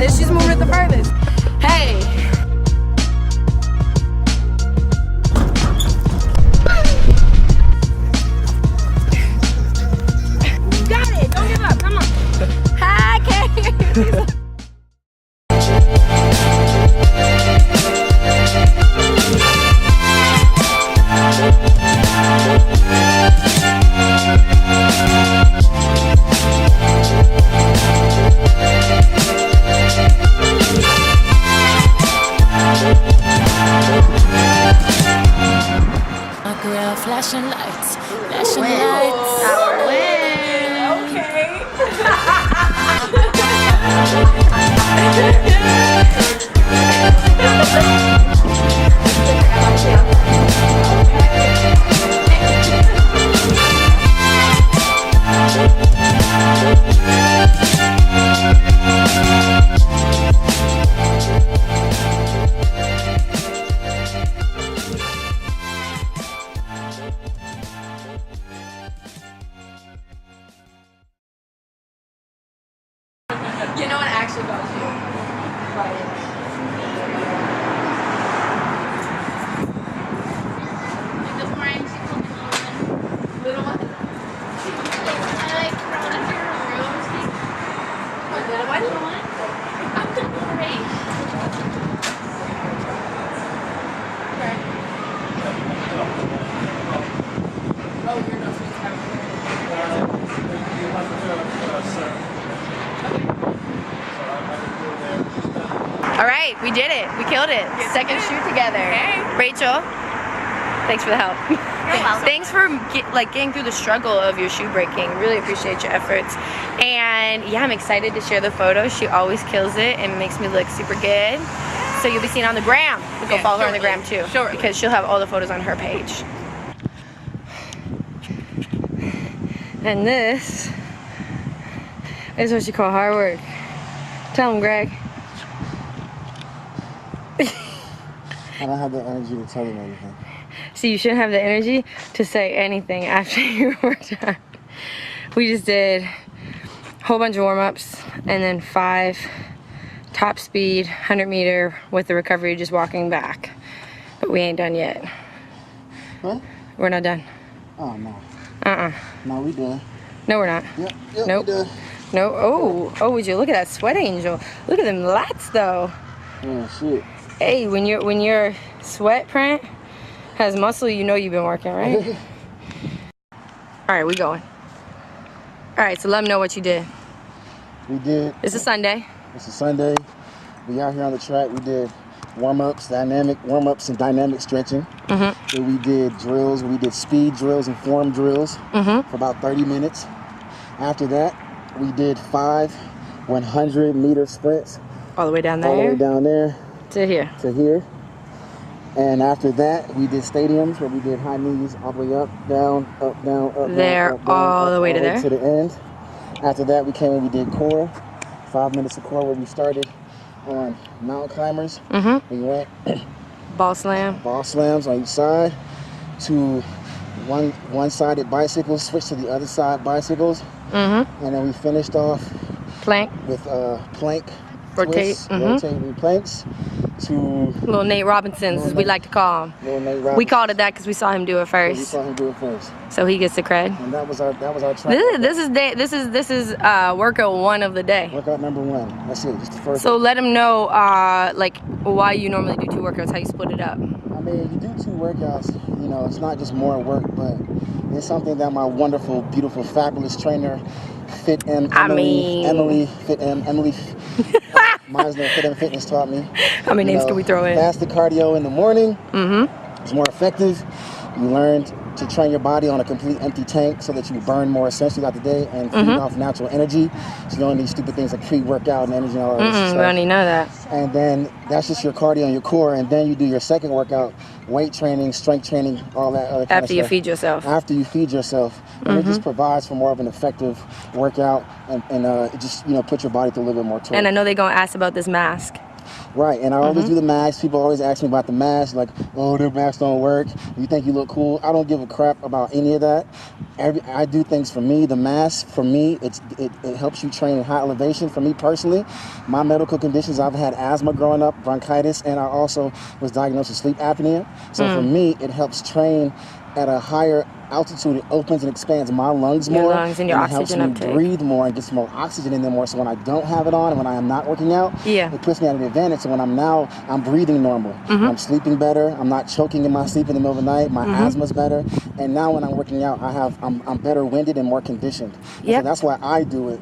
And she's moving it the furthest. Hey. You got it. Don't give up. Come on. Hi, Kate. Flashing lights, flashing lights. Our win. Okay. You know what actually got you? Little one? I like running through rooms. Little one? I'm the great. Oh, you're not supposed to have All right, we did it. We killed it. Second shoot together. Okay. Rachel, thanks for the help. You're welcome. Thanks for getting through the struggle of your shoe breaking. Really appreciate your efforts. And yeah, I'm excited to share the photos. She always kills it and makes me look super good. So you'll be seen on the gram. Go follow her on the gram too, because she'll have all the photos on her page. And this is what you call hard work. Tell him, Greg. I don't have the energy to tell him anything. So you shouldn't have the energy to say anything after you were done. We just did a whole bunch of warm-ups and then 5 top speed 100-meter with the recovery just walking back. But we ain't done yet. What? We're not done. Oh, no. No, we done. No, we're not. Yep, nope. We done. No. Oh, would you look at that sweat angel? Look at them lats though. Oh, shit. Hey, when your sweat print has muscle, you know you've been working, right? All right, we going. All right, so let them know what you did. We did. It's a Sunday. It's a Sunday. We out here on the track. We did warm-ups, dynamic warm-ups and dynamic stretching. Then we did drills. We did speed drills and form drills for about 30 minutes. After that, we did 5 100-meter sprints. All the way down there? All the way down there. To here. To here. And after that, we did stadiums where we did high knees all the way up, down, up, down, up, there, down, up, down, all up, the way to there. To the end. After that, we came and we did core. 5 minutes of core where we started on mountain climbers. We went ball slams on each side to one-sided bicycles, switched to the other side bicycles. And then we finished off plank with plank. Rotating planks to little Nate Robinsons, as we like to call him. Little Nate Robinson. We called it that because we saw him do it first. Yeah, we saw him do it first. So he gets the cred. And that was our track. This is workout 1 of the day. Workout number 1. That's it. Just the first. So let them know like why you normally do 2 workouts, how you split it up. I mean, you do 2 workouts. You know, it's not just more work, but it's something that my wonderful, beautiful, fabulous trainer, Emily Meisner Fit M Fitness taught me. How many names can we throw in? Fasted cardio in the morning. It's more effective. You learn to train your body on a complete empty tank so that you burn more essentially throughout the day and feed off natural energy. So you don't need stupid things like pre-workout and energy and all that stuff. We don't need none of that. And then that's just your cardio and your core. And then you do your second workout, weight training, strength training, all that other kind of stuff. After you feed yourself. After you feed yourself. And it just provides for more of an effective workout and it just, you know, put your body through a little bit more torque. And I know they're going to ask about this mask. Right, and I always do the mask. People always ask me about the mask, like, oh, the mask don't work. You think you look cool? I don't give a crap about any of that. I do things for me. The mask, for me, it helps you train in high elevation. For me personally, my medical conditions, I've had asthma growing up, bronchitis, and I also was diagnosed with sleep apnea. So for me, it helps train at a higher altitude. It opens and expands my lungs more. Your lungs and your oxygen it helps uptake. me breathe more and gets more oxygen in there more. So when I don't have it on and when I am not working out, it puts me at an advantage. So when I'm breathing normal. I'm sleeping better. I'm not choking in my sleep in the middle of the night. My asthma's better. And now when I'm working out, I'm better winded and more conditioned. So that's why I do it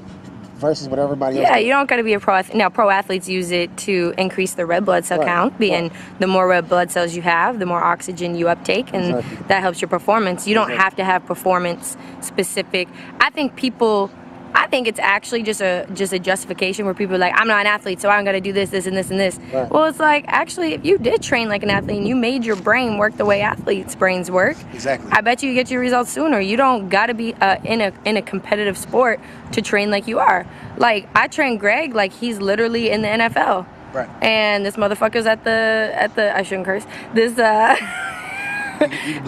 versus what everybody else does. You don't got to be a pro athlete. Now, pro athletes use it to increase the red blood cell count, being the more red blood cells you have, the more oxygen you uptake, and that helps your performance. You don't have to have performance specific. I think it's actually just a justification where people are like, I'm not an athlete, so I'm gonna do this, this, and this, and this. Well, it's like, actually, if you did train like an athlete and you made your brain work the way athletes' brains work, I bet you get your results sooner. You don't gotta be in a competitive sport to train like you are. Like, I train Greg like he's literally in the NFL. And this motherfucker's at the I shouldn't curse. This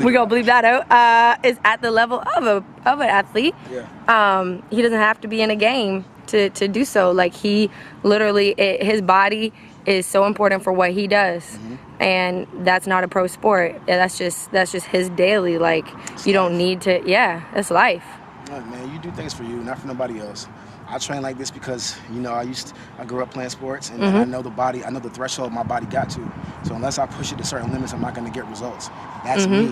we're gonna bleep that out. Is at the level of an athlete. He doesn't have to be in a game to do so. Like, he literally, his body is so important for what he does, and that's not a pro sport. That's just his daily. Like, you don't need to. It's life. Look, man, you do things for you, not for nobody else. I train like this because, you know, I grew up playing sports, and I know the threshold my body got to. So unless I push it to certain limits, I'm not going to get results. That's me.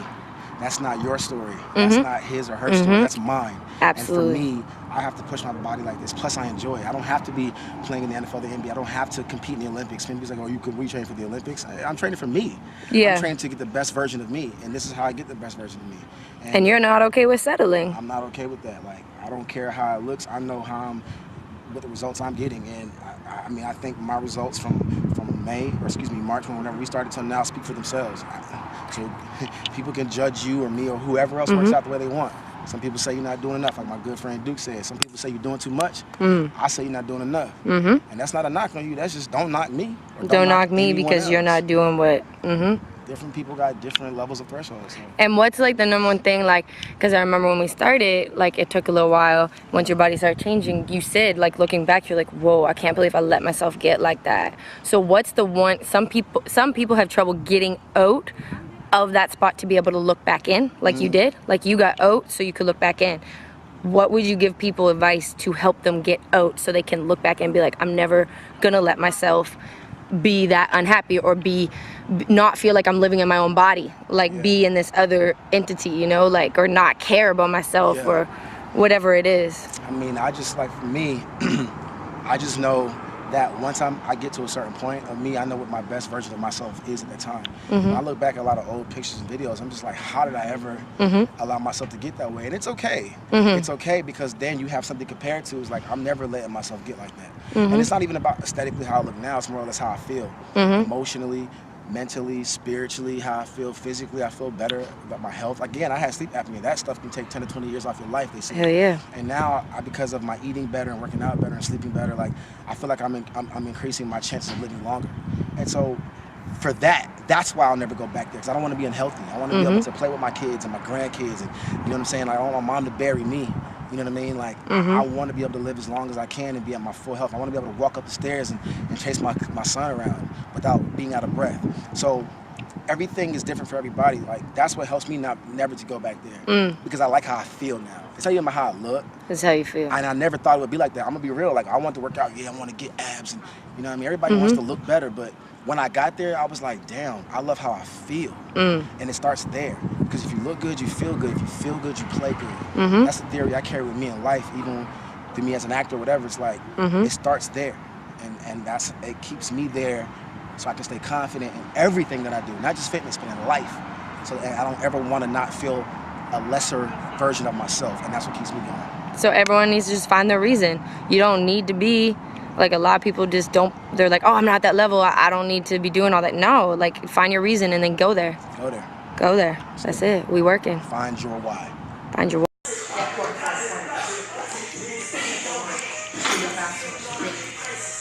That's not your story. That's not his or her story. That's mine. Absolutely. And for me, I have to push my body like this. Plus, I enjoy it. I don't have to be playing in the NFL, the NBA. I don't have to compete in the Olympics. People's like, oh, we train for the Olympics. I'm training for me. I'm training to get the best version of me, and this is how I get the best version of me. And you're not okay with settling. I'm not okay with that. Like, I don't care how it looks. I know what the results I'm getting, and I mean, I think my results from March, whenever we started till now, speak for themselves. So people can judge you or me or whoever else works out the way they want. Some people say you're not doing enough, like my good friend Duke said. Some people say you're doing too much. I say you're not doing enough. And that's not a knock on you. That's just, don't knock me. Don't knock me because else. You're not doing what. Different people got different levels of thresholds. So. And what's like the number one thing, like, because I remember when we started, like, it took a little while. Once your body started changing, you said, like, looking back, you're like, whoa, I can't believe I let myself get like that. So what's the one, some people have trouble getting out of that spot to be able to look back in, like you did. Like, you got out so you could look back in. What would you give people advice to help them get out so they can look back and be like, I'm never gonna let myself be that unhappy or not feel like I'm living in my own body, like be in this other entity, you know, like, or not care about myself or whatever it is. I mean, I just, like, for me, I just know that once I get to a certain point of me, I know what my best version of myself is at that time. When I look back at a lot of old pictures and videos, I'm just like, how did I ever allow myself to get that way? And it's okay. It's okay, because then you have something compared to. It's like, I'm never letting myself get like that. And it's not even about aesthetically how I look now. It's more or less how I feel. Emotionally, mentally, spiritually, how I feel physically. I feel better about my health. Again, I had sleep apnea. That stuff can take 10 to 20 years off your life, they say. Hell yeah. And now, because of my eating better and working out better and sleeping better, like, I feel like I'm increasing my chances of living longer. And so, for that's why I'll never go back there, because I don't want to be unhealthy. I want to be able to play with my kids and my grandkids, and, you know what I'm saying? Like, I want my mom to bury me. You know what I mean? Like, I want to be able to live as long as I can and be at my full health. I want to be able to walk up the stairs and chase my son around without being out of breath. So everything is different for everybody. Like, that's what helps me never to go back there, because I like how I feel now. It's not even about how I look. It's how you feel. And I never thought it would be like that. I'm gonna be real. Like, I want to work out. Yeah, I want to get abs, and, you know what I mean? Everybody wants to look better, but when I got there, I was like, damn, I love how I feel. And it starts there. Because if you look good, you feel good. If you feel good, you play good. That's the theory I carry with me in life, even to me as an actor or whatever. It's like, it starts there. And it keeps me there, so I can stay confident in everything that I do. Not just fitness, but in life. So I don't ever want to not feel a lesser version of myself. And that's what keeps me going. So everyone needs to just find their reason. You don't need to be, like, a lot of people just don't, they're like, oh, I'm not at that level, I don't need to be doing all that. No, like, find your reason and then go there. Go there. Go there. That's it. We working. Find your why. Find your why.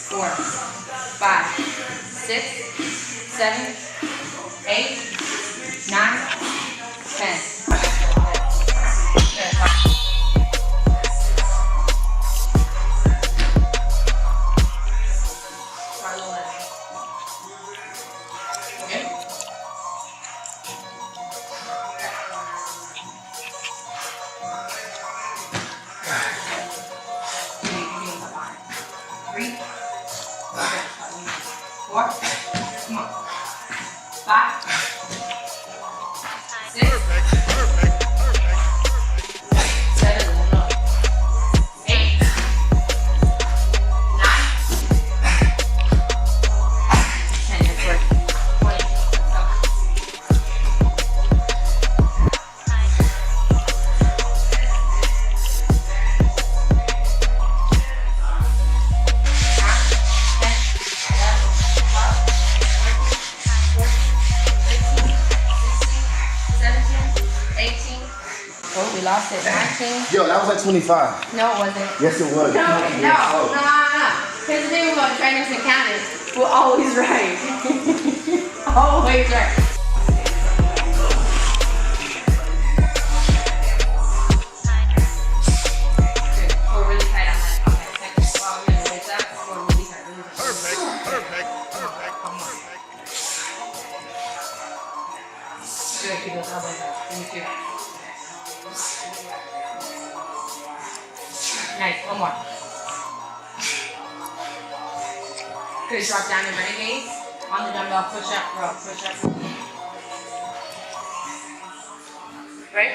4, 5, 6, 7, 8, 9, 10. We lost it. 19. Yo, that was like 25. No, it wasn't. Yes, it was. No. Here's the thing about trainers and counters. We're always right. Always right. We're really tight on that. Okay, while we're gonna raise up, we're really tight. Perfect. Good, keep those elbows up. Give me 2. Nice, one more. Good, drop down your renegades. On the dumbbell, push up, row, push up. Right?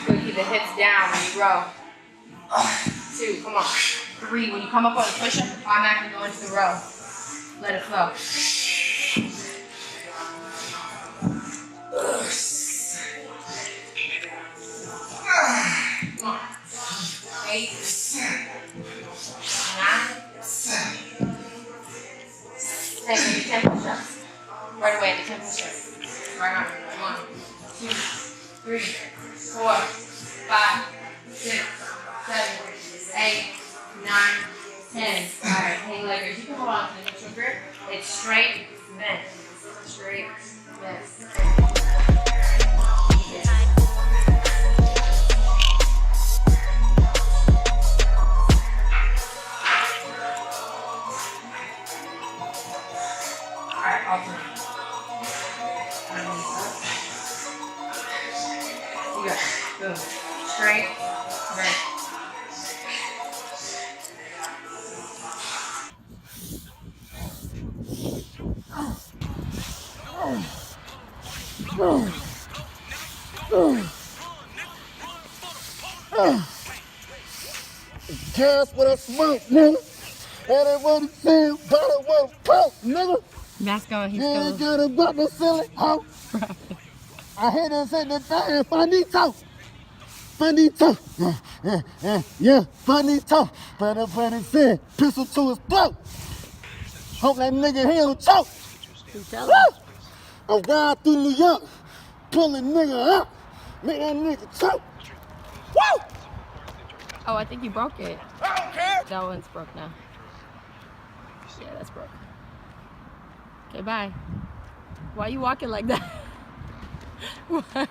Good, keep the hips down when you row. 2, come on. 3, when you come up on the push up, automatically go into the row. Let it flow. 8, 9, 10, 10 push-ups. Right away, the 10 push-ups. Right on. 1, 2, 3, 4, 5, 6, 7, 8, 9, 10. Alright, hang leggers. You can hold on to the neutral grip. It's straight, bend. Straight, bend. Alternate. You got it. Boom. Straight. Right. Gas with a smoke, nigga. Everybody say about it was broke, nigga. Matt's going, he's You going. ain't got about no silly hoe. I hear them say the thing, finito. Finito. Yeah, finito. But it said, pistol to his throat. Hope that nigga here don't choke. Woo! I'm riding through New York, pulling nigga up. Make that nigga choke. Woo! Oh, I think you broke it. I don't care. That one's broke now. Yeah, that's broke. Okay, bye. Why are you walking like that? What?